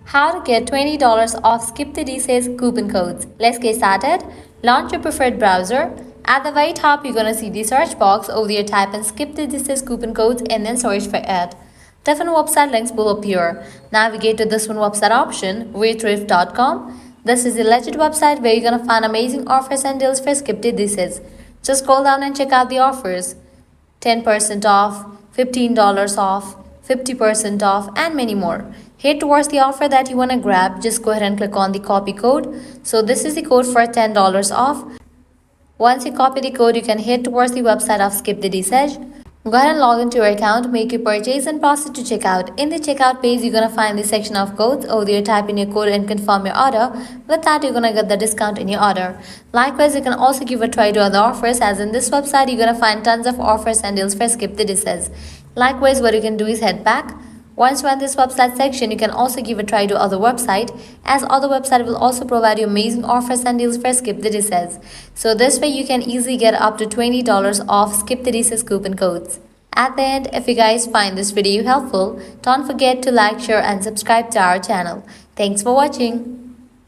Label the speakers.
Speaker 1: How to get $20 off Skip the Dishes coupon codes. Let's get started. Launch your preferred browser. At the very top, you're gonna see the search box. Over there, type in Skip the Dishes coupon codes and then search for it. Different website links will appear. Navigate to this one website option, waythrift.com. This is a legit website where you're gonna find amazing offers and deals for Skip the Dishes. Just scroll down and check out the offers. 10% off, $15 off, 50% off, and many more. Head towards the offer that you want to grab. Just go ahead and click on the copy code. So this is the code for $10 off. Once you copy the code, you can head towards the website of Skip the Dishes. Go ahead and log into your account, make your purchase, and proceed to checkout. In the checkout page, you're gonna find the section of codes. Over there, type in your code and confirm your order. With that, you're gonna get the discount in your order. Likewise, you can also give a try to other offers, as in this website, you're gonna find tons of offers and deals for Skip the Dishes. Likewise, what you can do is head back. Once you're on this website section, you can also give a try to other website, as other website will also provide you amazing offers and deals for Skip the Dishes. So this way you can easily get up to $20 off Skip the Dishes coupon codes. At the end, if you guys find this video helpful, don't forget to like, share and subscribe to our channel. Thanks for watching.